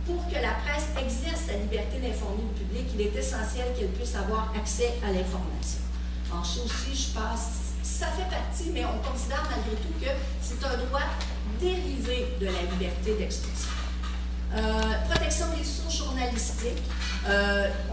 pour que la presse exerce sa liberté d'informer le public, il est essentiel qu'elle puisse avoir accès à l'information. Alors ça aussi, je pense, ça fait partie, mais on considère malgré tout que c'est un droit dérivé de la liberté d'expression. Protection des sources journalistiques.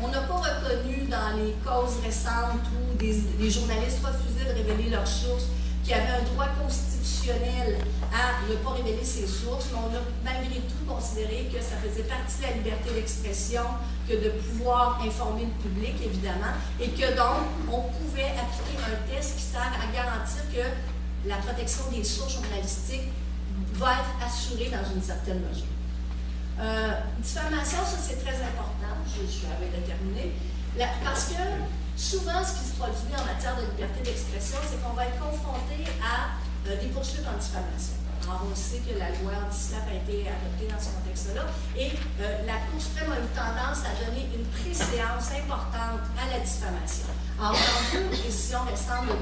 On n'a pas reconnu dans les causes récentes où des journalistes refusaient de révéler leurs sources qu'il y avait un droit constitutionnel à ne pas révéler ses sources, mais on a malgré tout considéré que ça faisait partie de la liberté d'expression que de pouvoir informer le public, évidemment, et que donc on pouvait appliquer un test qui sert à garantir que la protection des sources journalistiques va être assurée dans une certaine mesure. Diffamation, ça c'est très important, je vais le terminer, parce que souvent ce qui se produit en matière de liberté d'expression, c'est qu'on va être confronté à des poursuites en diffamation. Alors on sait que la loi anti-SLAPP a été adoptée dans ce contexte-là et la Cour suprême a eu tendance à donner une préséance importante à la diffamation. Alors dans deux décisions récentes de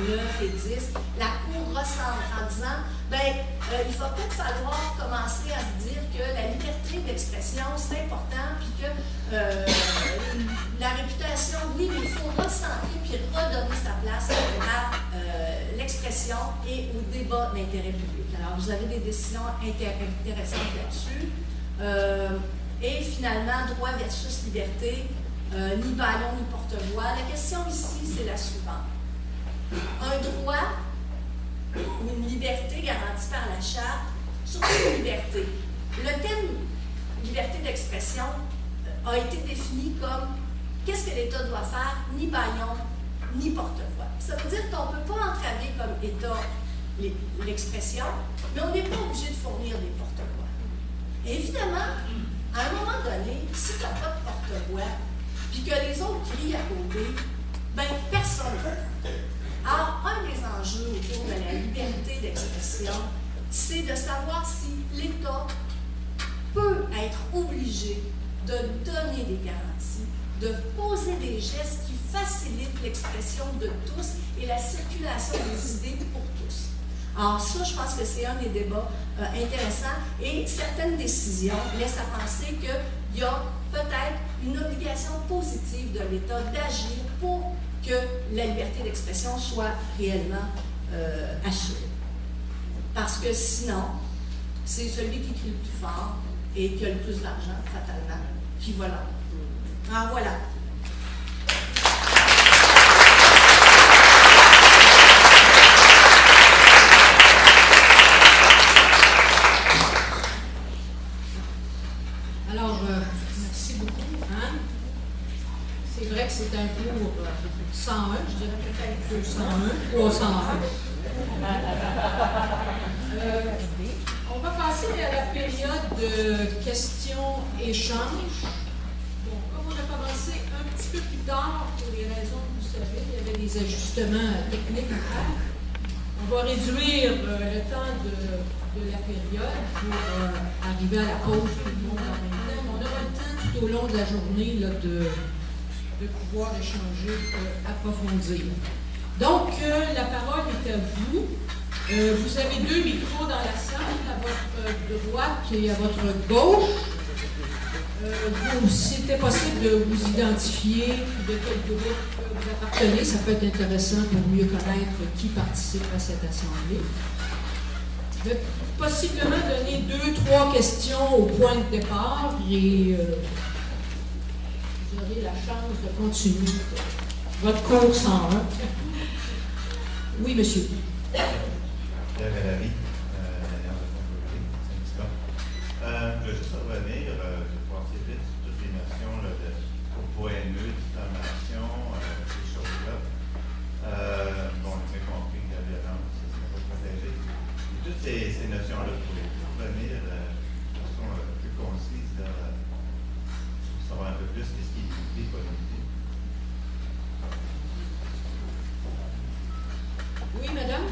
2009 et 2010, la Cour recentre en disant il va peut-être falloir commencer à se dire que la liberté d'expression, c'est important, puis que la réputation, oui, mais il faut recentrer puis redonner sa place à l'expression et au débat d'intérêt public. Alors, vous avez des décisions intéressantes là-dessus. Et finalement, droit versus liberté, ni bâillon ni porte-voix. La question ici, c'est la suivante. Un droit ou une liberté garantie par la Charte, surtout une liberté. Le terme liberté d'expression a été défini comme qu'est-ce que l'État doit faire, ni bâillon, ni porte-voix. Ça veut dire qu'on ne peut pas entraver comme État l'expression, mais on n'est pas obligé de fournir des porte-voix. Et évidemment, à un moment donné, si tu n'as pas de porte-voix, puis que les autres crient à côté, personne ne veut. Alors, un des enjeux autour de la liberté d'expression, c'est de savoir si l'État peut être obligé de donner des garanties, de poser des gestes qui facilitent l'expression de tous et la circulation des idées pour tous. Alors ça, je pense que c'est un des débats intéressants et certaines décisions laissent à penser qu'il y a peut-être une obligation positive de l'État d'agir pour que la liberté d'expression soit réellement assurée. Parce que sinon, c'est celui qui crie le plus fort et qui a le plus d'argent, fatalement, qui va là. Alors voilà. Alors, merci beaucoup, Anne. C'est vrai que c'est un cours 101, je dirais peut-être 201, 301. On va passer à la période de questions-échanges. Bon, comme on a commencé un petit peu plus tard, pour les raisons que vous savez, il y avait des ajustements techniques à faire. On va réduire le temps de la période pour arriver à la pause tout le monde en même temps. On aura le temps tout au long de la journée là, de pouvoir échanger, approfondir. Donc, la parole est à vous. Vous avez deux micros dans la salle, à votre droite et à votre gauche. C'était possible de vous identifier de quel groupe vous appartenez. Ça peut être intéressant pour mieux connaître qui participe à cette assemblée. Je vais possiblement donner 2-3 questions au point de départ et vous aurez la chance de continuer votre cours 101. Oui, monsieur. Pierre Valérie, l'Alliance de fonds publics, syndicat. Je veux juste revenir, je vais passer vite sur toutes les notions là, de propos haineux, diffamation, ces choses-là. Bon, j'ai bien compris que la violence, ça ne serait pas protégé. Et toutes ces notions-là, pour revenir de façon plus concise, là, pour savoir un peu plus ce qui est limité et pas limité. Oui, madame?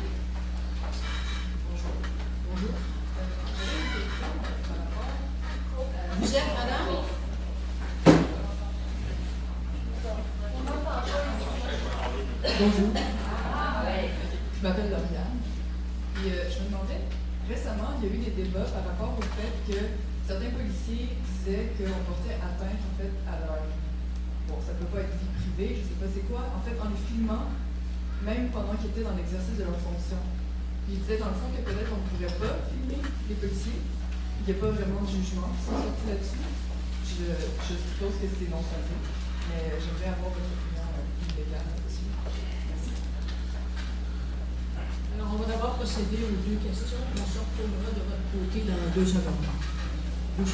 Bonjour. Vous êtes madame? Bonjour. Je m'appelle Lauriane. Puis je me demandais, récemment, il y a eu des débats par rapport au fait que certains policiers disait qu'on portait atteinte en fait à leur... Bon, ça peut pas être vie privée, je sais pas c'est quoi, en fait en les filmant, même pendant qu'ils étaient dans l'exercice de leur fonction. Puis il disait dans le fond que peut-être on ne pourrait pas filmer les policiers, il n'y a pas vraiment de jugement qui sont sortis là-dessus. Je suppose que c'est non fondé, mais j'aimerais avoir votre opinion illégale là-dessus. Merci. Alors, on va d'abord procéder aux deux questions. On se retrouvera de votre côté dans 2 secondes. Oui.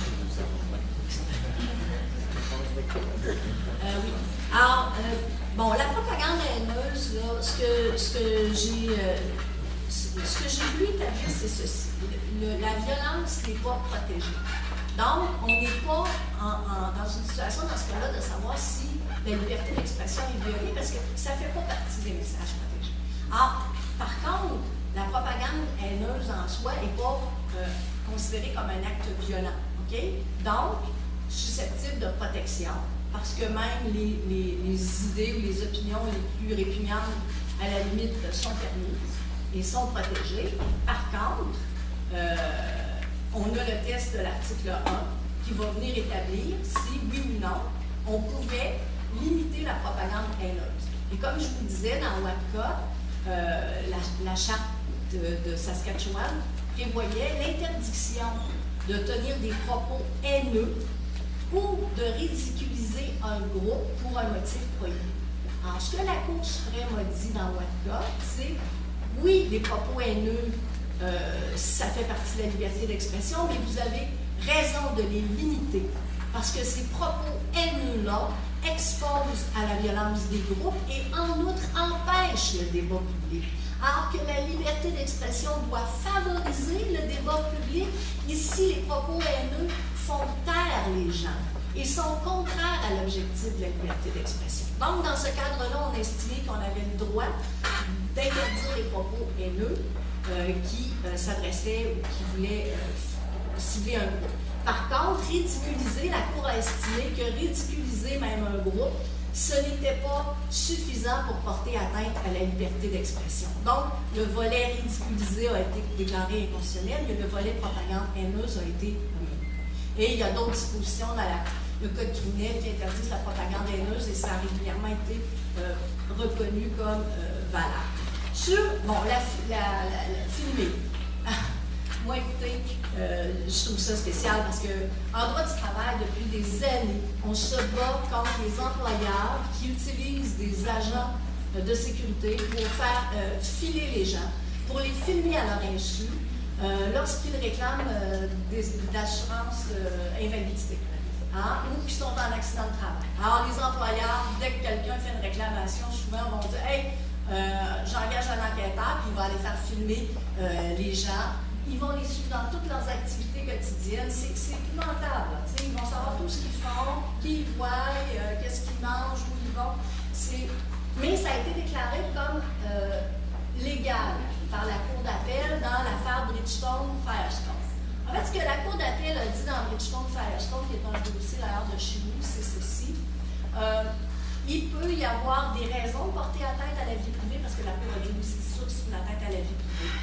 Alors, bon, la propagande haineuse, là, ce que j'ai voulu établir, c'est ceci. La violence n'est pas protégée. Donc, on n'est pas dans une situation, dans ce cas-là, de savoir si la liberté d'expression est violée, parce que ça ne fait pas partie des messages protégés. Alors, par contre, la propagande haineuse en soi n'est pas considérée comme un acte violent. Okay? Donc, susceptible de protection, parce que même les idées ou les opinions les plus répugnantes, à la limite, sont permises et sont protégées. Par contre, on a le test de l'article 1 qui va venir établir si, oui ou non, on pouvait limiter la propagande haineuse. Et comme je vous disais, dans WAPCA, la charte de Saskatchewan prévoyait l'interdiction de tenir des propos haineux ou de ridiculiser un groupe pour un motif prohibé. Alors, ce que la Cour suprême a dit dans WAPCA, c'est oui, les propos haineux, ça fait partie de la liberté d'expression, mais vous avez raison de les limiter, parce que ces propos haineux-là exposent à la violence des groupes et en outre empêchent le débat public. Alors que la liberté d'expression doit favoriser le débat public, ici les propos haineux font taire les gens et sont contraires à l'objectif de la liberté d'expression. Donc, dans ce cadre-là, on a estimé qu'on avait le droit d'interdire les propos haineux qui s'adressaient ou qui voulaient cibler un groupe. Par contre, ridiculiser, la Cour a estimé que ridiculiser même un groupe, ce n'était pas suffisant pour porter atteinte à la liberté d'expression. Donc, le volet ridiculisé a été déclaré inconstitutionnel, mais le volet propagande haineuse a été remis. Et il y a d'autres dispositions dans le Code criminel qui interdisent la propagande haineuse et ça a régulièrement été reconnu comme valable. Sur, bon, la filmée. Moi, écoutez, je trouve ça spécial parce qu'en droit du travail, depuis des années, on se bat contre les employeurs qui utilisent des agents de sécurité pour faire filer les gens, pour les filmer à leur insu lorsqu'ils réclament d'assurance invalidité. Ou qui sont en accident de travail. Alors, les employeurs, dès que quelqu'un fait une réclamation, souvent vont dire « Hey, j'engage un enquêteur, puis il va aller faire filmer les gens. » Ils vont les suivre dans toutes leurs activités quotidiennes. C'est épouvantable. Ils vont savoir tout ce qu'ils font, qui ils voient, qu'est-ce qu'ils mangent, où ils vont. Mais ça a été déclaré comme légal par la Cour d'appel dans l'affaire Bridgestone-Firestone. En fait, ce que la Cour d'appel a dit dans Bridgestone-Firestone, qui est un dossier d'ailleurs de chez nous, c'est ceci. Il peut y avoir des raisons de porter atteinte à la vie privée, parce que la Cour a dit oui, c'est sûr que c'est une atteinte à la vie privée.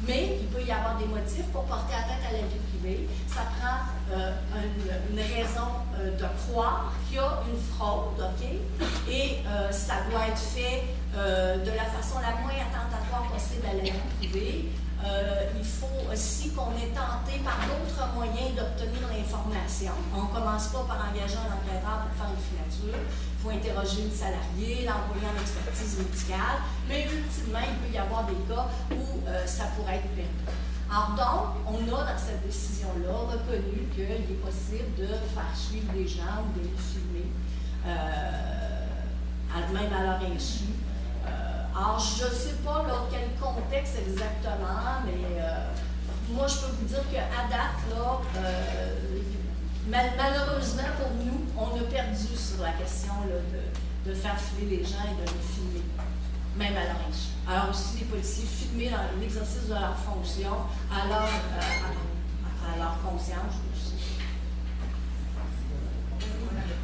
Mais il peut y avoir des motifs pour porter atteinte à la vie privée. Ça prend une raison de croire qu'il y a une fraude, OK? Et ça doit être fait de la façon la moins attentatoire possible à la vie privée. Il faut aussi qu'on ait tenté par d'autres moyens d'obtenir l'information. On ne commence pas par engager un enquêteur pour faire une filature. Il faut interroger une salariée, l'envoyer en expertise médicale, mais ultimement, il peut y avoir des cas où ça pourrait être permis. Alors donc, on a dans cette décision-là reconnu qu'il est possible de faire suivre des gens ou de les filmer, même à leur insu. Alors, je ne sais pas dans quel contexte exactement, mais moi, je peux vous dire qu'à date, là, malheureusement pour nous, on a perdu sur la question là, de faire filer les gens et de les filmer, même à leur insu. Alors aussi, les policiers filmer dans l'exercice de leur fonction à leur conscience aussi.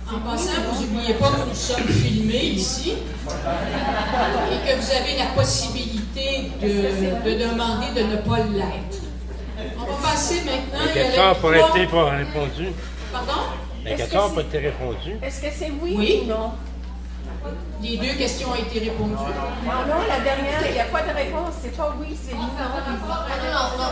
En passant, vous n'oubliez pas que nous sommes filmés ici et que vous avez la possibilité de demander de ne pas l'être. On va passer maintenant. Les questions pour été pas répondues. Pardon? Les questions n'ont pas été répondues. Est-ce que c'est oui, Oui. ou non? Les 2 questions ont été répondues. Non, la dernière, il n'y a pas de réponse. C'est pas oui, c'est non. Non,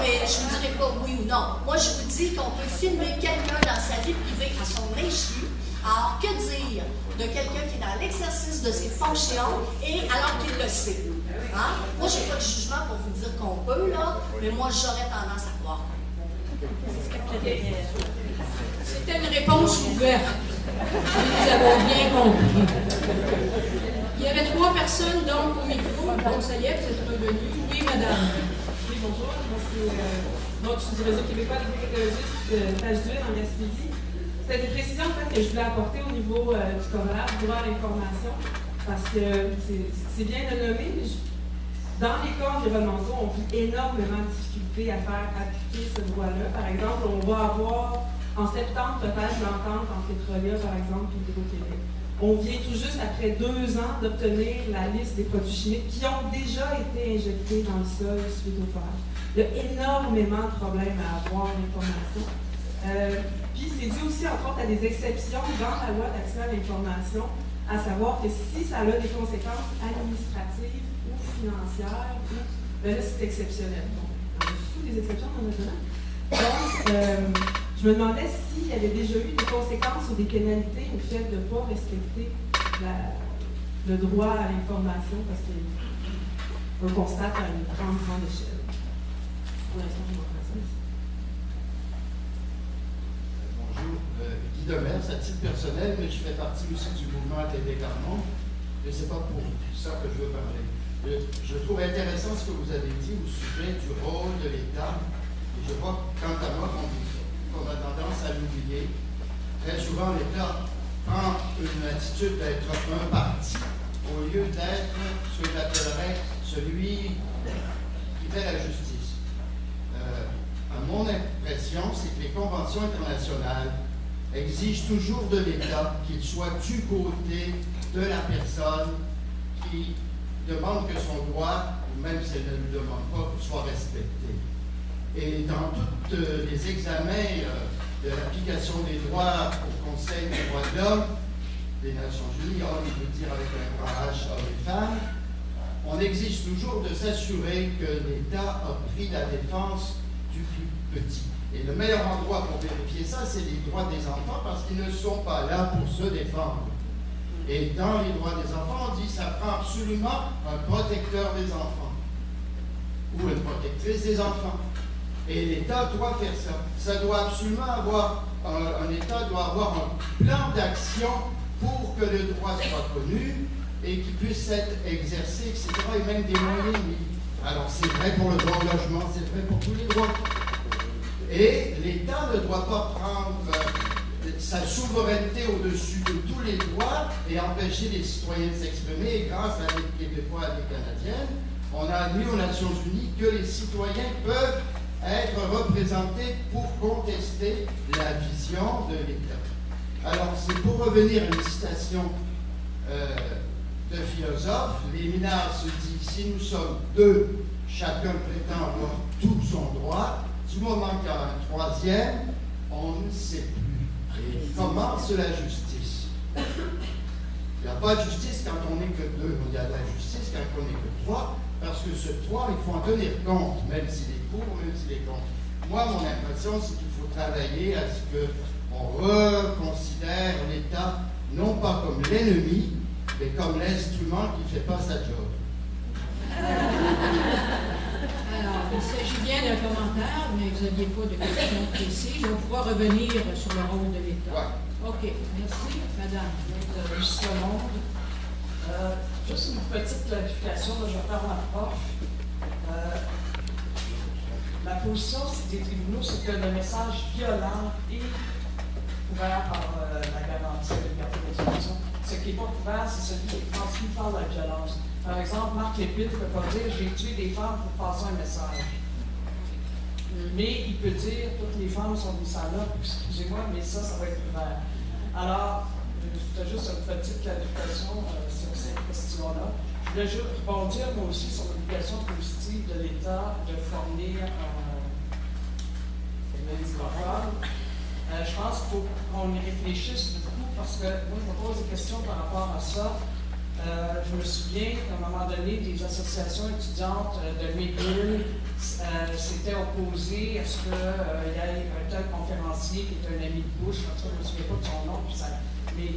mais je ne vous dirai pas oui ou non. Moi, je vous dis qu'on peut filmer quelqu'un dans sa vie privée à son insu. Alors, que dire de quelqu'un qui est dans l'exercice de ses fonctions et alors qu'il le sait? Hein? Moi, je n'ai pas de jugement pour vous dire qu'on peut, là, mais moi, j'aurais tendance à croire. C'était une réponse ouverte. Nous avons bien compris. Il y avait 3 personnes donc au micro. Donc ça y est, vous êtes revenus. Oui, madame. Oui, bonjour. Moi, je suis du réseau québécois des technologistes de Page-Duel en Gaspésie. C'était une précision en fait, que je voulais apporter au niveau du corollaire du droit à l'information, parce que c'est bien de nommer, mais dans les cas environnementaux, on vit énormément de difficultés à faire appliquer ce droit-là. Par exemple, on va avoir en septembre peut-être l'entente entre Petrolia, par exemple, et Hydro-Québec. On vient tout juste après 2 ans d'obtenir la liste des produits chimiques qui ont déjà été injectés dans le sol suite au phare. Il y a énormément de problèmes à avoir l'information. Puis c'est dû aussi, entre autres, à des exceptions dans la loi d'accès à l'information, à savoir que si ça a des conséquences administratives ou financières, ben là, c'est exceptionnel. Bon, il y a beaucoup des exceptions dans notre domaine. Donc, je me demandais s'il y avait déjà eu des conséquences ou des pénalités au fait de ne pas respecter le droit à l'information, parce qu'on le constate à une grande échelle. Pour l'instant, je m'en fais ça. Bonjour, Guy Demers, à titre personnel, mais je fais partie aussi du mouvement ATV Carmont, et ce n'est pas pour ça que je veux parler. Je trouve intéressant ce que vous avez dit au sujet du rôle de l'État, et je vois, quant à moi, qu'on a tendance à l'oublier. Très souvent, l'État prend une attitude d'être un parti, au lieu d'être ce que j'appellerais celui qui fait la justice. À mon impression, c'est que les conventions internationales exigent toujours de l'État qu'il soit du côté de la personne qui demande que son droit, ou même si elle ne le demande pas, soit respecté. Et dans tous les examens de l'application des droits au Conseil des droits de l'homme, des Nations Unies, on veut dire avec un grand H, hommes et femmes, on exige toujours de s'assurer que l'État a pris la défense du plus petit. Et le meilleur endroit pour vérifier ça, c'est les droits des enfants, parce qu'ils ne sont pas là pour se défendre. Et dans les droits des enfants, on dit que ça prend absolument un protecteur des enfants, ou une protectrice des enfants. Et l'État doit faire ça. Ça doit absolument avoir, un État doit avoir un plan d'action pour que le droit soit connu et qu'il puisse être exercé, etc., et même des moyens mis. Alors c'est vrai pour le droit au logement, c'est vrai pour tous les droits. Et l'État ne doit pas prendre sa souveraineté au-dessus de tous les droits et empêcher les citoyens de s'exprimer. Et grâce à les Québécois et les Canadiennes, on a admis aux Nations Unies que les citoyens peuvent être représentés pour contester la vision de l'État. Alors, c'est pour revenir à une citation de philosophe, Léminard se dit, si nous sommes 2, chacun prétend avoir tout son droit, du moment qu'il y a un troisième, on ne sait plus. Et commence la justice. Il n'y a pas de justice quand on n'est que 2, il y a de la justice quand on n'est que 3, parce que ce 3, il faut en tenir compte, même s'il est court, même s'il est contre. Moi, mon impression, c'est qu'il faut travailler à ce qu'on reconsidère l'État, non pas comme l'ennemi, mais comme l'instrument qui ne fait pas sa job. Alors, il s'agit bien d'un commentaire, mais vous n'aviez pas de questions précises. On pourra revenir sur le rôle de l'État. Ouais. OK. Merci, madame. Juste le monde. Juste une petite clarification, là, je vais faire ma prof. La position des tribunaux, c'est que le message violent est couvert par la garantie de la liberté d'expression. Ce qui n'est pas couvert, c'est celui qui est transmis par la violence. Par exemple, Marc Lépine ne peut pas dire « j'ai tué des femmes pour passer un message ». Mais il peut dire « toutes les femmes sont des salopes », excusez-moi, mais ça va être couvert. Alors, c'était juste une petite clarification sur cette question-là. Je voulais juste rebondir, moi aussi, sur l'obligation positive de l'État de fournir un médicament. Je pense qu'il faut qu'on y réfléchisse beaucoup parce que moi, je me pose des questions par rapport à ça. Je me souviens qu'à un moment donné, des associations étudiantes de McGill s'étaient opposées à ce qu'il y ait un tel conférencier qui est un ami de Bush, en tout cas, je ne me souviens pas de son nom. Mais,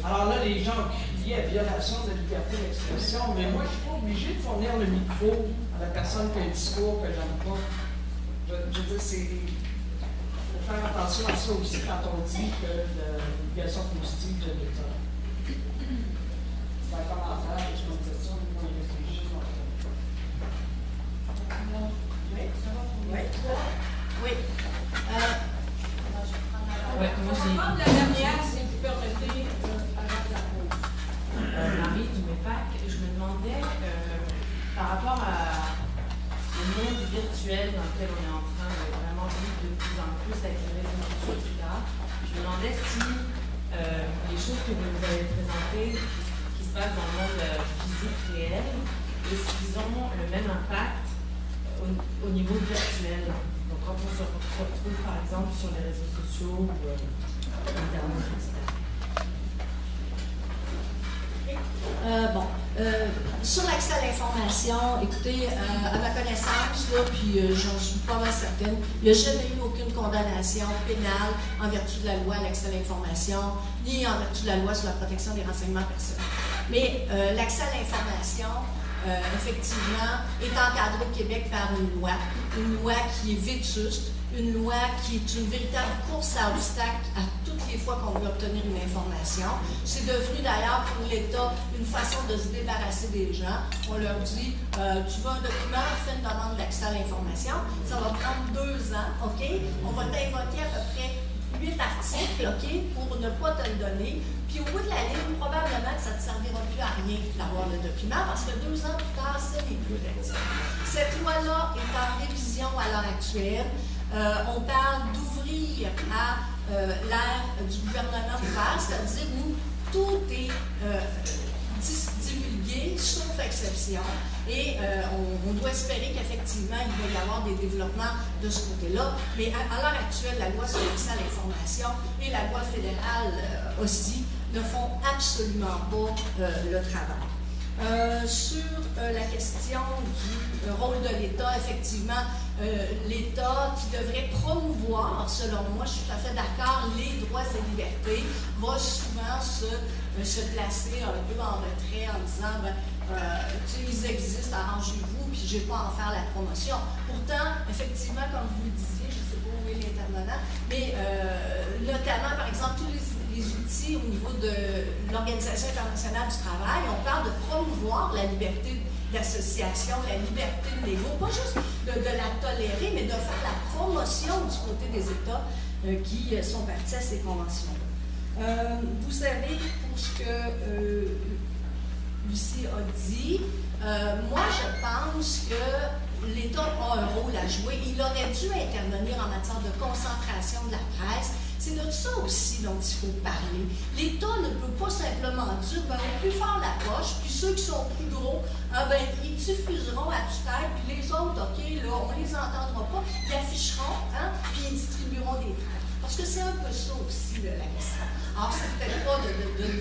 alors là, les gens criaient à violation de la liberté d'expression, mais moi, je ne suis pas obligée de fournir le micro à la personne qui a un discours que j'aime pas. Je veux dire, il faut faire attention à ça aussi quand on dit que l'éducation positive de l'État. C'est un commentaire, je me dis ça, il faut y réfléchir. Oui. On va prendre la dernière, si vous permettez, avant la pause. Marie du MEPAC, je me demandais, par rapport au monde virtuel dans lequel on est en train de vraiment vivre de plus en plus avec les réseaux sociaux, etc., je me demandais si les choses que vous nous avez présentées, qui se passent dans le monde physique réel, est-ce qu'ils ont le même impact au niveau virtuel? Donc quand on se retrouve par exemple sur les réseaux sociaux ou Internet, etc. Sur l'accès à l'information, écoutez, à ma connaissance, là, puis j'en suis pas mal certaine, il n'y a jamais eu aucune condamnation pénale en vertu de la loi à l'accès à l'information, ni en vertu de la loi sur la protection des renseignements personnels. Mais l'accès à l'information, effectivement, est encadré au Québec par une loi qui est vétuste, une loi qui est une véritable course à obstacles à toutes les fois qu'on veut obtenir une information. C'est devenu d'ailleurs pour l'État une façon de se débarrasser des gens. On leur dit, tu veux un document, fais une demande d'accès à l'information, ça va prendre 2 ans, OK? On va t'invoquer à peu près 8 articles, OK, pour ne pas te le donner. Puis au bout de la ligne, probablement que ça ne te servira plus à rien d'avoir le document parce que 2 ans plus tard, ce n'est plus d'actif. Cette loi-là est en révision à l'heure actuelle. On parle d'ouvrir à l'ère du gouvernement ouvert, c'est-à-dire où tout est divulgué, sauf exception. Et on doit espérer qu'effectivement, il va y avoir des développements de ce côté-là. Mais à l'heure actuelle, la loi sur l'accès à l'information et la loi fédérale aussi ne font absolument pas le travail. Sur la question du rôle de l'État, effectivement, l'État qui devrait promouvoir, selon moi, je suis tout à fait d'accord, les droits et libertés, va souvent se placer un peu en retrait en disant, ils existent, arrangez-vous, puis je n'ai pas à en faire la promotion. Pourtant, effectivement, comme vous le disiez, je ne sais pas où est l'intervenant, mais notamment, par exemple, tous les outils au niveau de l'Organisation internationale du travail, on parle de promouvoir la liberté d'association, la liberté de négo, pas juste de la tolérer, mais de faire la promotion du côté des États qui sont partis à ces conventions-là. Vous savez, pour ce que Lucie a dit, moi je pense que l'État a un rôle à jouer. Il aurait dû intervenir en matière de concentration de la presse. C'est de ça aussi dont il faut parler. L'État ne peut pas simplement dire, on peut faire la poche, puis ceux qui sont plus gros, ils diffuseront à tue-tête, puis les autres, OK, là, on ne les entendra pas, ils afficheront, puis ils distribueront des tracts. Parce que c'est un peu ça aussi, la question. Alors, c'est peut-être pas de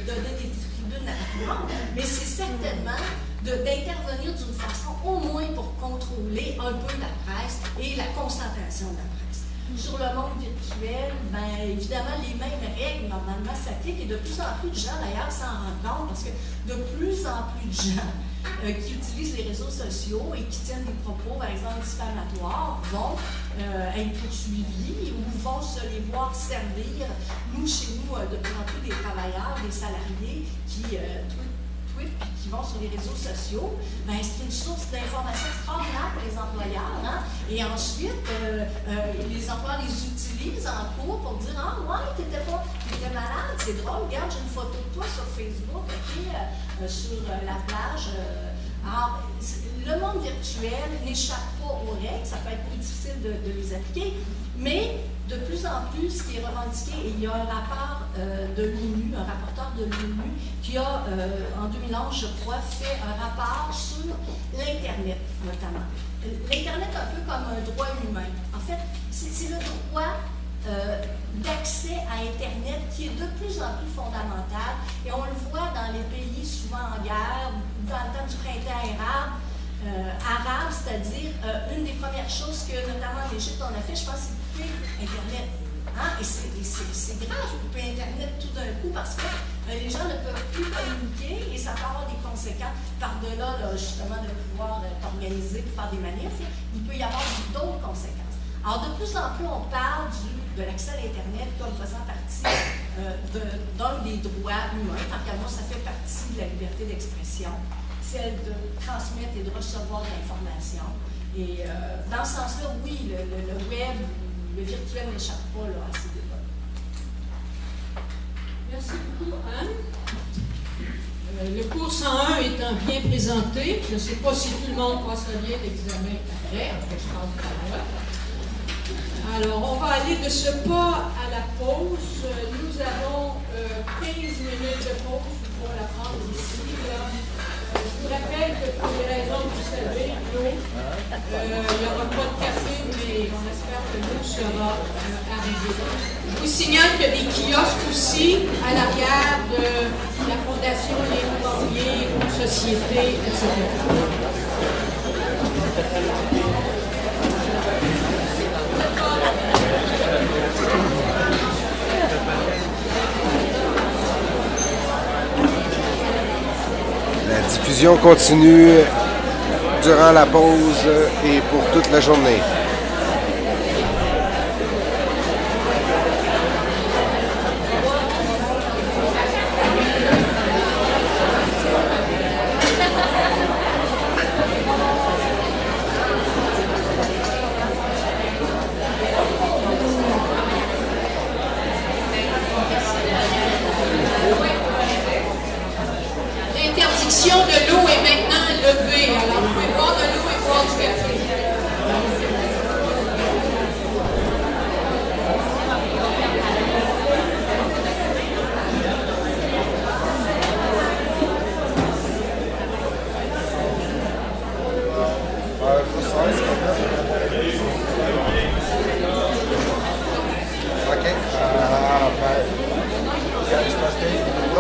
donner des tribunes à tout le monde, mais c'est certainement d'intervenir d'une façon au moins pour contrôler un peu la presse et la concentration de la presse. Sur le monde virtuel, évidemment, les mêmes règles normalement s'appliquent et de plus en plus de gens d'ailleurs s'en rendent compte parce que de plus en plus de gens qui utilisent les réseaux sociaux et qui tiennent des propos, par exemple, diffamatoires, vont être poursuivis ou vont se les voir servir. Nous, chez nous, de plus en plus des travailleurs, des salariés qui tweetent et qui vont sur les réseaux sociaux, c'est une source d'information extraordinaire pour les employeurs. Et ensuite, les employeurs les utilisent en cours pour dire « Ah, ouais, t'étais malade, c'est drôle, regarde, j'ai une photo de toi sur Facebook, OK, sur la plage. » Alors, le monde virtuel n'échappe pas aux règles, ça peut être plus difficile de les appliquer, mais de plus en plus, ce qui est revendiqué, et il y a un rapport de l'ONU, un rapporteur de l'ONU, qui a, en 2011, je crois, fait un rapport sur l'Internet, notamment. L'Internet, un peu comme un droit humain. En fait, c'est le droit d'accès à Internet qui est de plus en plus fondamentale. Et on le voit dans les pays souvent en guerre, dans le temps du printemps arabe, c'est-à-dire une des premières choses que, notamment en Égypte, on a fait, je pense, c'est couper Internet. Hein? Et c'est grave, couper Internet tout d'un coup, parce que les gens ne peuvent plus communiquer et ça peut avoir des conséquences. Par-delà, justement, de pouvoir t'organiser pour faire des manifs, il peut y avoir d'autres conséquences. Alors, de plus en plus, on parle de l'accès à l'Internet comme faisant partie d'un des droits humains. Tant qu'à moi, ça fait partie de la liberté d'expression, celle de transmettre et de recevoir de l'information. Et dans ce sens-là, oui, le web, le virtuel n'échappe pas là, à ces débats. Merci beaucoup, Anne. Le cours 101 étant bien présenté, je ne sais pas si tout le monde passera bien l'examen après, en fait, je parle tout à l'heure. Alors, on va aller de ce pas à la pause. Nous avons 15 minutes de pause pour la prendre ici. Je vous rappelle que pour les raisons que vous savez, l'eau, il n'y aura pas de café, mais on espère que l'eau sera arrivée. Je vous signale qu'il y a des kiosques aussi à l'arrière de la Fondation Les Cormier, Société, etc. La diffusion continue durant la pause et pour toute la journée. L'interdiction de l'eau est maintenant levée. Alors, vous pouvez boire de l'eau et boire du café.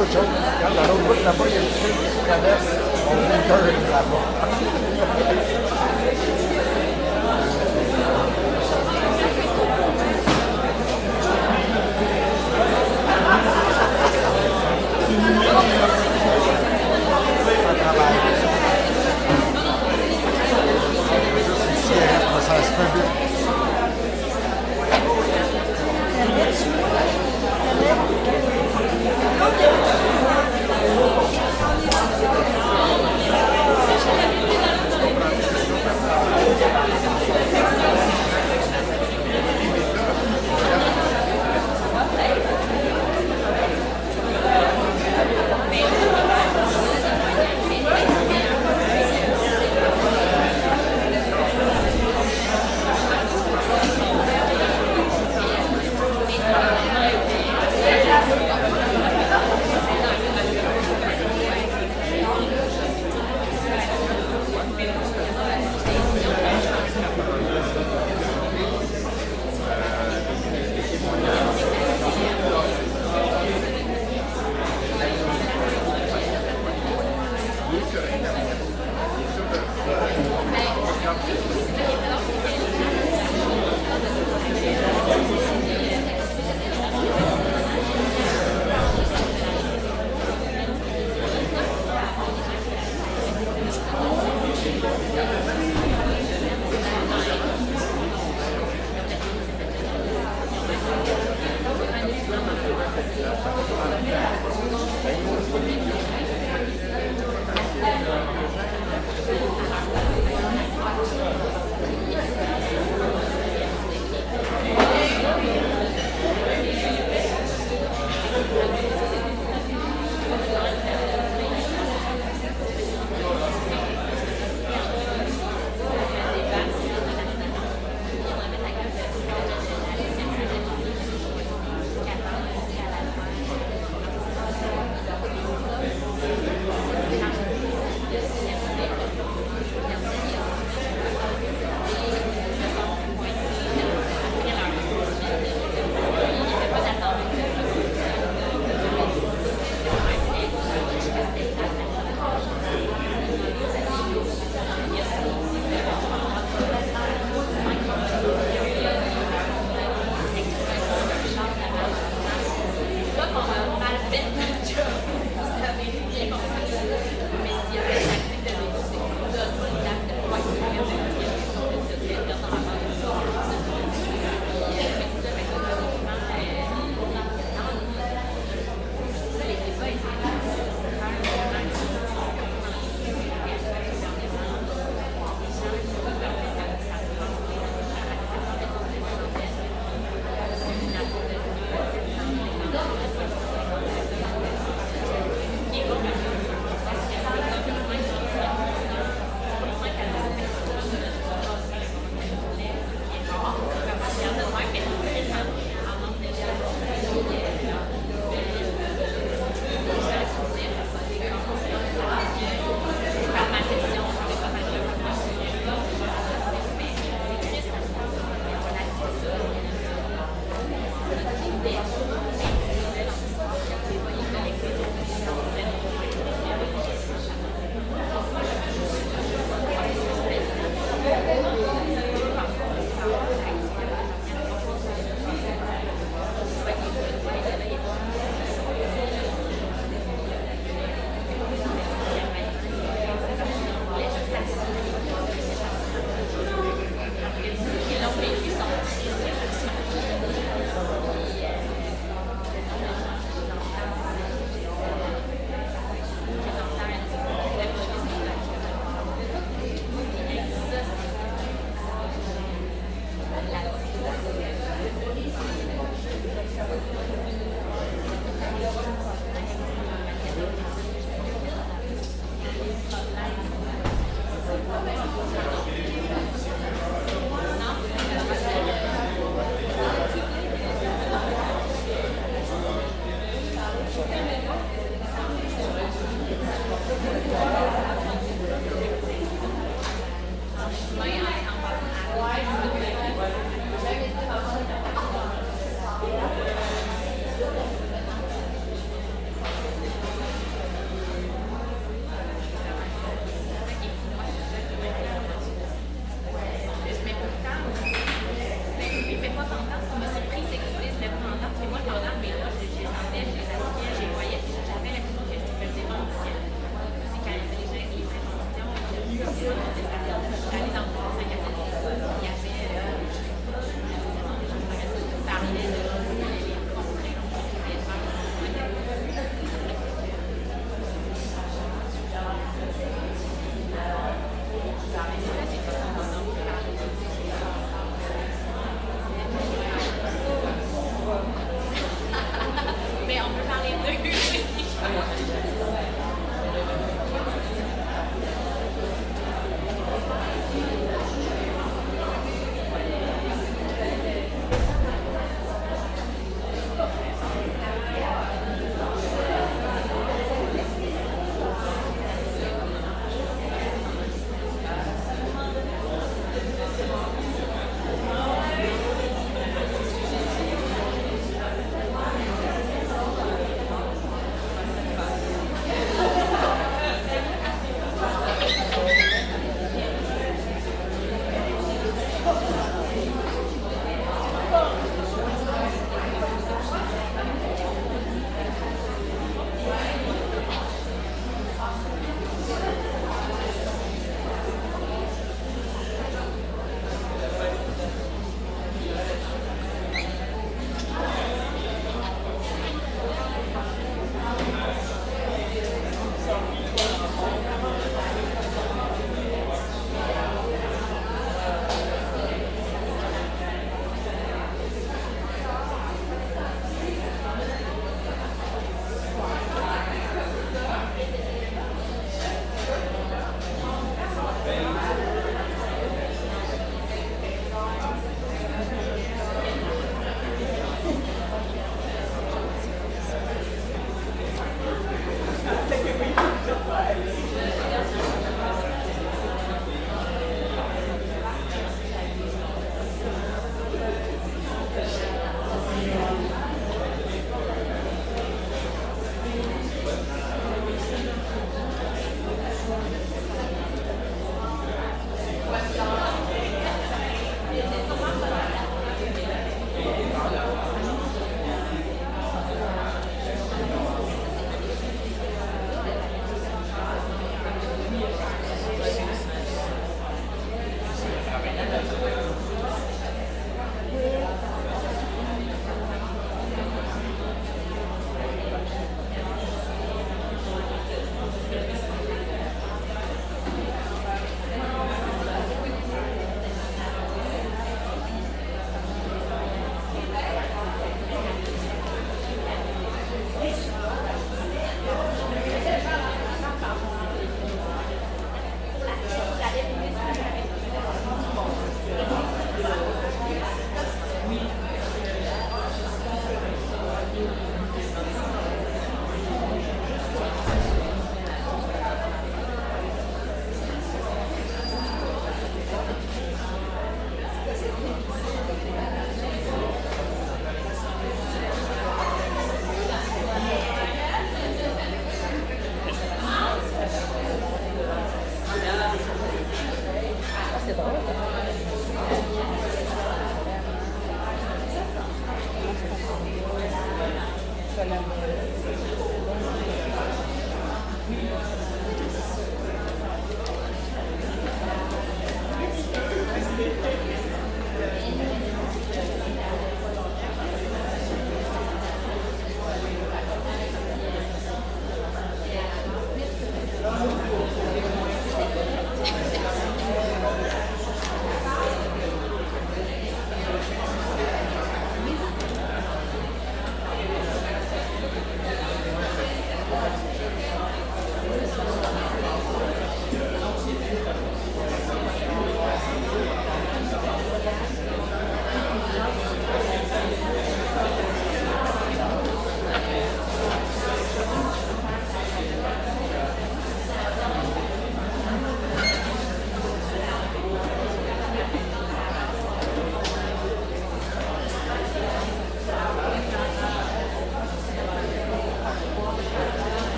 Regarde, dans l'autre bout là-bas, il y a une fille qui traverse. On veut une là-bas. Ça se fait bien.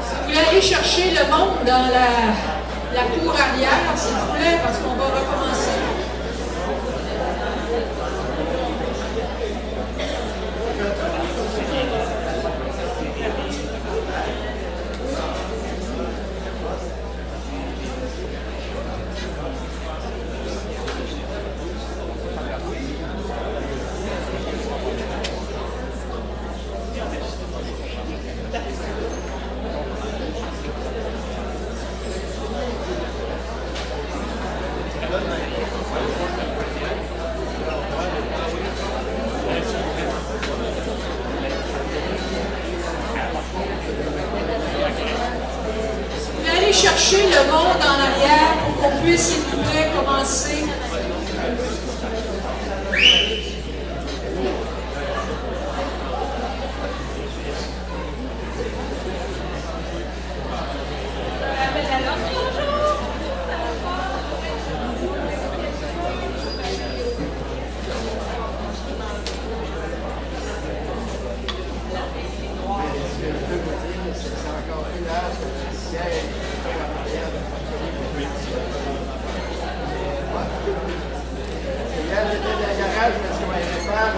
Vous voulez aller chercher le monde dans la cour arrière, s'il vous plaît, parce qu'on va recommencer. Chercher le monde en arrière pour qu'on puisse, s'il vous plaît, commencer. sièges en arrière de hier, j'étais dans le garage parce qu'on m'avait fait faire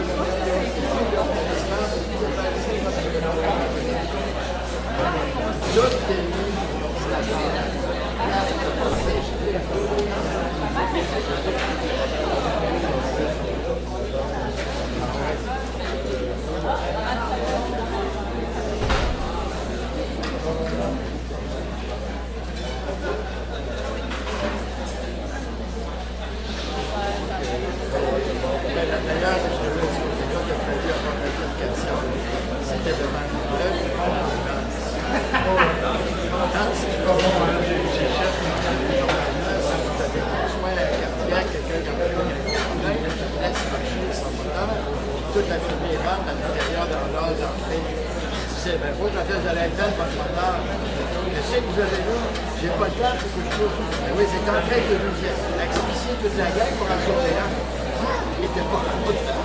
d'ailleurs, je devais dire que j'ai fallu avoir une application. C'était devant une preuve. C'est pas bon, hein? J'achète si vous avez besoin cardiaque, quelqu'un qui a un problème, laisse marcher son moteur. Toute la famille rentre à l'intérieur de l'heure d'entrée. Je disais, ben vous, quand vous allez éteindre votre moteur, qu'est-ce que vous avez là? J'ai pas le temps, il faut que je trouve. Ben oui, c'est en train de nous expliciter toute la gang pour en sauver un. Il n'était pas content.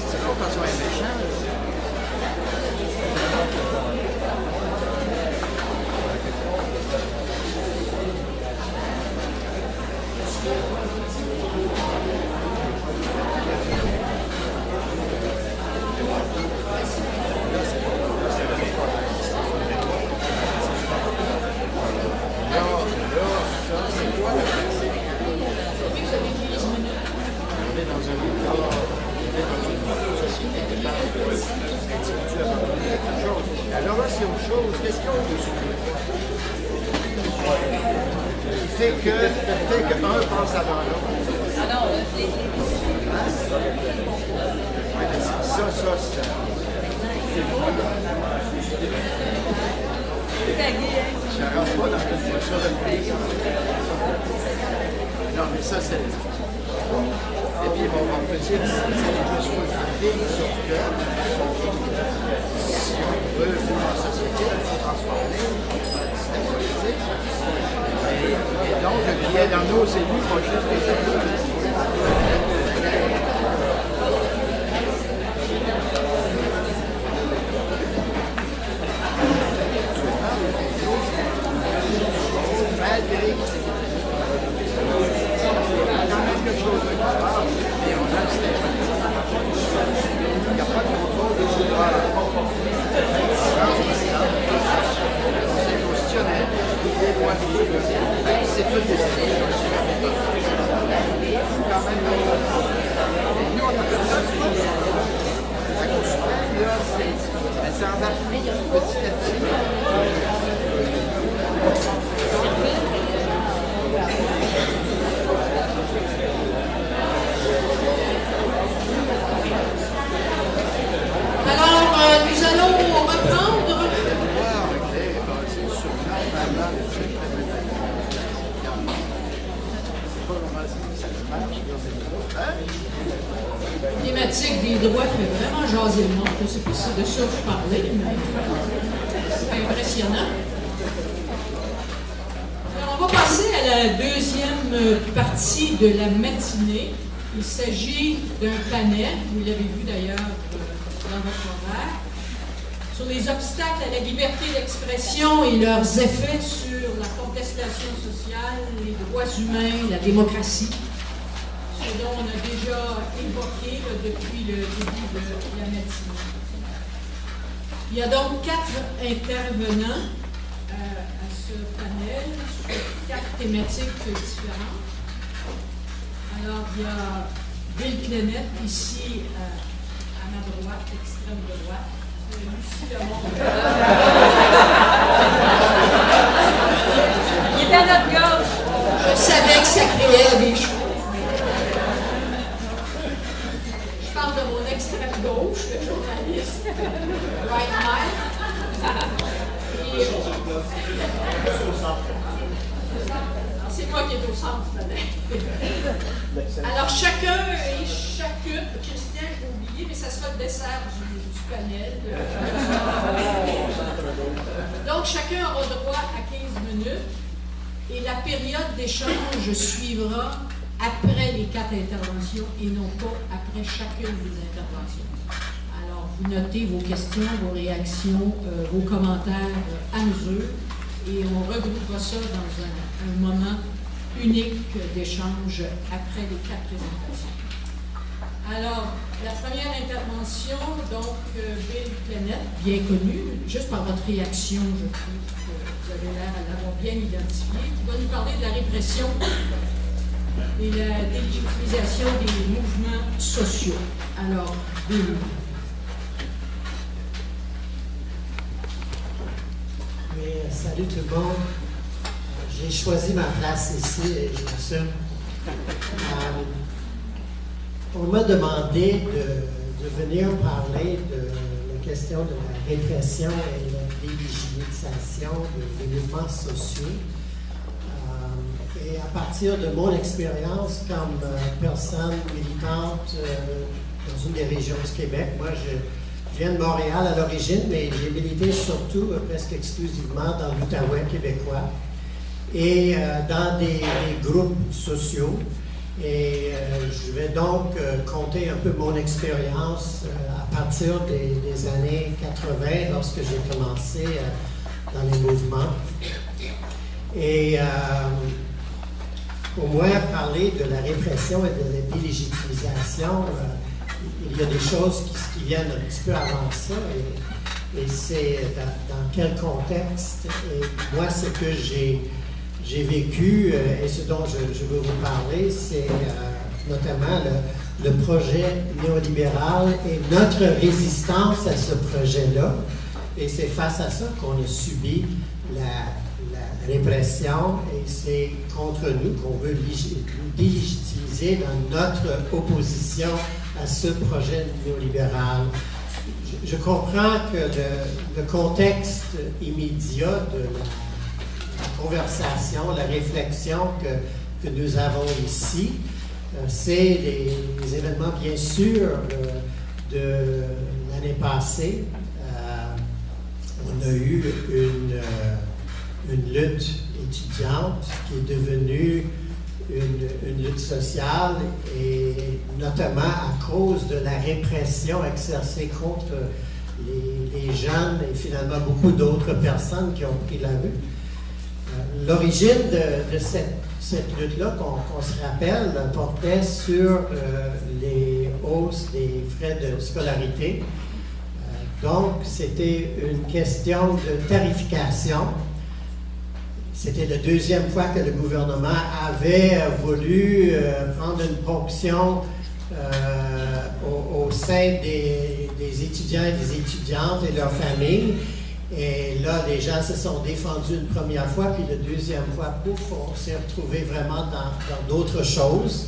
C'est pas parce qu'on est méchant. Alors là, c'est autre chose. Qu'est-ce qu'il y a au-dessus? Il fait que un passe avant l'autre. Alors, Ça. Ça rentre pas dans la voiture de police. Non, mais ça, c'est... Et puis, bon, on peut dire que c'est juste sauf que si on veut vivre en société, il faut transformer le système politique. Et donc, il y a dans nos élus, pas juste les élus. Malgré que c'est quand même quelque chose de grave, mais on a le système. Il n'y a pas de contrôle des pouvoirs. Le Conseil constitutionnel, les lois de c'est toutes des élections. Quand même, nous, on a fait ça. La Cour suprême, là, c'est en applique petit à petit. Alors, nous allons reprendre. La thématique des droits fait vraiment jaser le monde. Je ne sais pas si c'est de ça que je parlais, mais c'est impressionnant. Alors, on va passer à la deuxième partie de la matinée. Il s'agit d'un panel, vous l'avez vu d'ailleurs dans votre horaire, sur les obstacles à la liberté d'expression et leurs effets sur la contestation sociale, les droits humains, la démocratie, ce dont on a déjà évoqué depuis le début de la matinée. Il y a donc 4 intervenants à ce panel sur 4 thématiques différentes. Alors, il y a Bill Clenette, ici à ma droite, extrême droite. Lucie Lemont. Il est à notre gauche. Je savais que ça créait des choses. Je parle de mon extrême gauche, le journaliste. Right Mike. C'est moi qui ai est au centre du panel. Alors, chacun et chacune, Christian, je l'ai oublié, mais ça sera le dessert du panel. Donc, chacun aura droit à 15 minutes et la période d'échange suivra après les 4 interventions et non pas après chacune des interventions. Alors, vous notez vos questions, vos réactions, vos commentaires à mesure et on regroupera ça dans un moment unique d'échange après les 4 présentations. Alors, la première intervention, donc, Bill Plennett, bien connu, juste par votre réaction, je trouve que vous avez l'air à l'avoir bien identifié, qui va nous parler de la répression et la délégitimisation des mouvements sociaux. Alors, Bill. Oui, salut tout le monde. J'ai choisi ma place ici et je l'assume. On m'a demandé de venir parler de la question de la répression et de la délégitimisation des mouvements sociaux. Et à partir de mon expérience comme personne militante dans une des régions du Québec, moi je viens de Montréal à l'origine, mais j'ai milité surtout, presque exclusivement, dans l'Outaouais québécois et dans des groupes sociaux. Et je vais donc compter un peu mon expérience à partir des années 80, lorsque j'ai commencé dans les mouvements. Et pour moi, parler de la répression et de la délégitimisation, il y a des choses qui viennent un petit peu avant ça. Et c'est dans quel contexte. Et moi, ce que j'ai vécu et ce dont je veux vous parler, c'est notamment le projet néolibéral et notre résistance à ce projet-là. Et c'est face à ça qu'on a subi la répression et c'est contre nous qu'on veut délégitimiser dans notre opposition à ce projet néolibéral. Je comprends que le contexte immédiat de la conversation, la réflexion que nous avons ici, c'est les événements, bien sûr, de l'année passée. On a eu une lutte étudiante qui est devenue une lutte sociale et notamment à cause de la répression exercée contre les jeunes et finalement beaucoup d'autres personnes qui ont pris la rue. L'origine de cette lutte-là, qu'on se rappelle, portait sur les hausses des frais de scolarité. Donc, c'était une question de tarification. C'était la deuxième fois que le gouvernement avait voulu prendre une ponction au sein des étudiants et des étudiantes et leurs familles. Et là, les gens se sont défendus une première fois, puis la deuxième fois, pouf, on s'est retrouvé vraiment dans d'autres choses.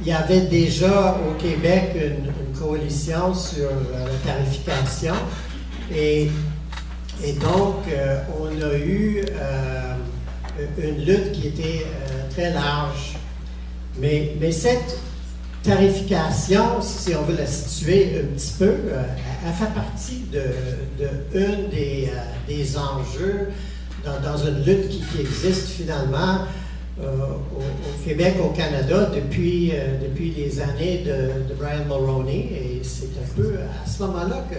Il y avait déjà au Québec une coalition sur la tarification et donc on a eu une lutte qui était très large. Mais cette tarification, si on veut la situer un petit peu, elle fait partie d'un des enjeux dans une lutte qui existe finalement au Québec, au Canada, depuis les années de Brian Mulroney. Et c'est un peu à ce moment-là que,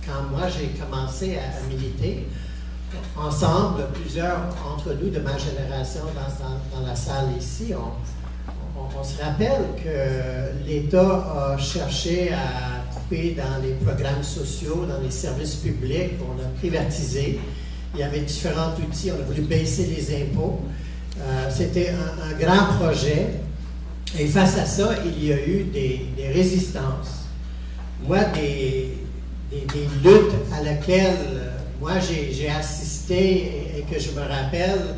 quand moi j'ai commencé à militer, ensemble, plusieurs entre nous de ma génération dans la salle ici, on se rappelle que l'État a cherché à couper dans les programmes sociaux, dans les services publics, on a privatisé. Il y avait différents outils, on a voulu baisser les impôts. C'était un grand projet. Et face à ça, il y a eu des résistances. Moi, des luttes à laquelle moi j'ai assisté et que je me rappelle,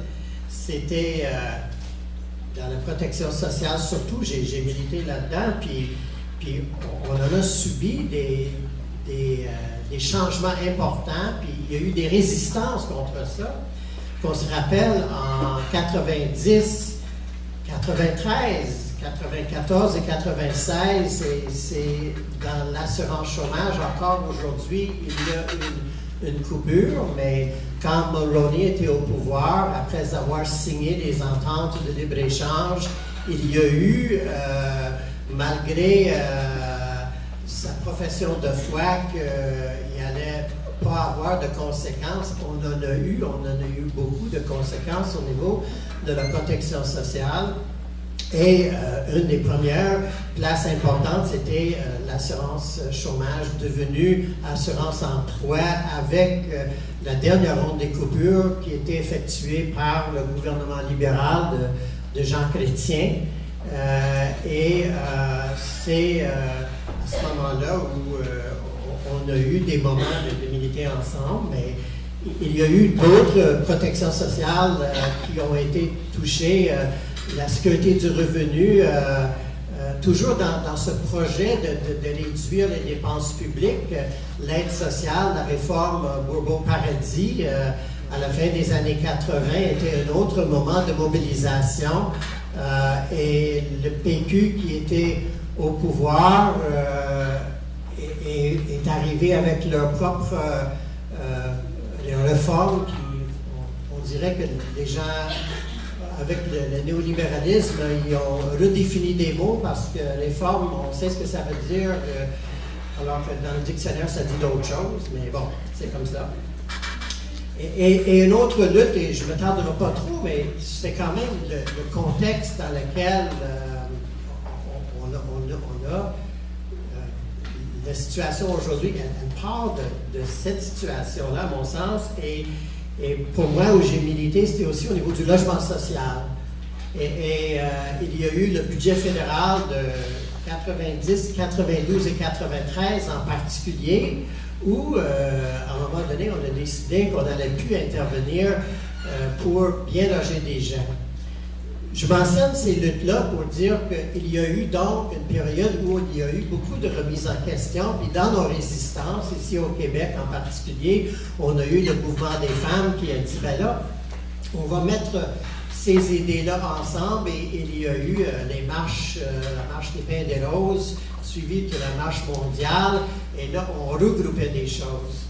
c'était dans la protection sociale surtout, j'ai milité là-dedans, puis on en a subi des changements importants, puis il y a eu des résistances contre ça, qu'on se rappelle, en 90, 93, 94 et 96, c'est dans l'assurance chômage, encore aujourd'hui, il y a une coupure, mais quand Mulroney était au pouvoir, après avoir signé des ententes de libre-échange, il y a eu, malgré sa profession de foi qu'il n'allait pas avoir de conséquences, on en a eu beaucoup de conséquences au niveau de la protection sociale. Et une des premières places importantes, c'était l'assurance chômage devenue assurance emploi avec la dernière ronde des coupures qui était effectuée par le gouvernement libéral de Jean Chrétien. C'est à ce moment-là où on a eu des moments de militer ensemble, mais il y a eu d'autres protections sociales qui ont été touchées. La sécurité du revenu, toujours dans ce projet de réduire les dépenses publiques, l'aide sociale, la réforme Bourbeau-Paradis, à la fin des années 80, était un autre moment de mobilisation. Et le PQ qui était au pouvoir est arrivé avec leurs propres réformes qui, on dirait que les gens, avec le néolibéralisme, ils ont redéfini des mots parce que réforme, on sait ce que ça veut dire, alors que dans le dictionnaire, ça dit d'autres choses, mais bon, c'est comme ça. Et une autre lutte, et je ne me tarderai pas trop, mais c'est quand même le contexte dans lequel on a la situation aujourd'hui, elle part de cette situation-là, à mon sens, et pour moi, où j'ai milité, c'était aussi au niveau du logement social. Il y a eu le budget fédéral de 90, 92 et 93 en particulier, où, à un moment donné, on a décidé qu'on allait plus intervenir pour bien loger des gens. Je mentionne ces luttes-là pour dire qu'il y a eu donc une période où il y a eu beaucoup de remises en question, puis dans nos résistances, ici au Québec en particulier, on a eu le mouvement des femmes qui a dit, ben là, on va mettre ces idées-là ensemble, et il y a eu les marches, la marche des Pins des Roses, suivie de la marche mondiale, et là, on regroupait des choses.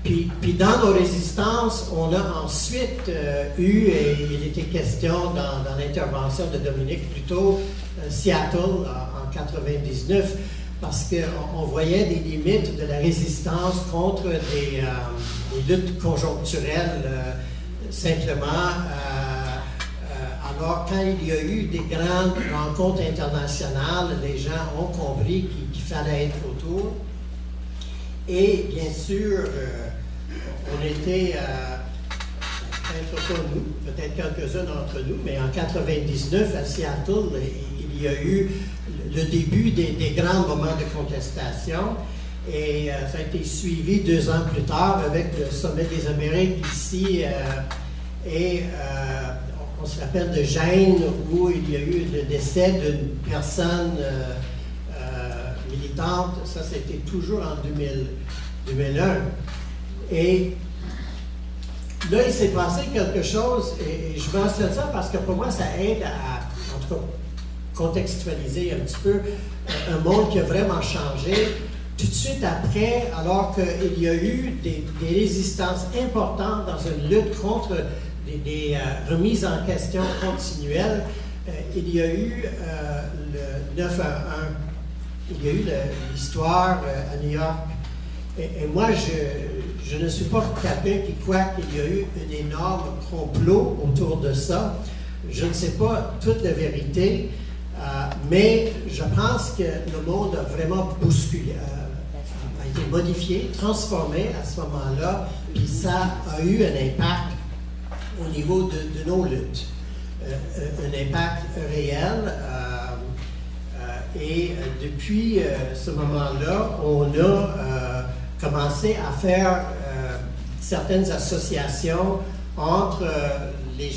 Puis dans nos résistances, on a ensuite eu, et il était question dans l'intervention de Dominique plutôt, Seattle en 99, parce qu'on voyait des limites de la résistance contre des luttes conjoncturelles, simplement. Alors, quand il y a eu des grandes rencontres internationales, les gens ont compris qu'il fallait être autour. Et bien sûr, on était, peut-être pas nous, peut-être quelques-uns d'entre nous, mais en 99 à Seattle, il y a eu le début des grands moments de contestation. Et ça a été suivi 2 ans plus tard avec le Sommet des Amériques ici. On se rappelle de Gênes, où il y a eu le décès d'une personne militante. Ça, c'était toujours en 2001. Et là, il s'est passé quelque chose, et je mentionne ça parce que pour moi, ça aide à, en tout cas, contextualiser un petit peu un monde qui a vraiment changé. Tout de suite après, alors qu'il y a eu des résistances importantes dans une lutte contre des remises en question continuelles, il y a eu le 9/11, il y a eu l'histoire à New York. Et moi, je ne suis pas quelqu'un qui croit qu'il y a eu un énorme complot autour de ça. Je ne sais pas toute la vérité, mais je pense que le monde a vraiment bousculé, a été modifié, transformé à ce moment-là, puis ça a eu un impact au niveau de nos luttes, un impact réel. Et depuis ce moment-là, on a commencé à faire certaines associations entre les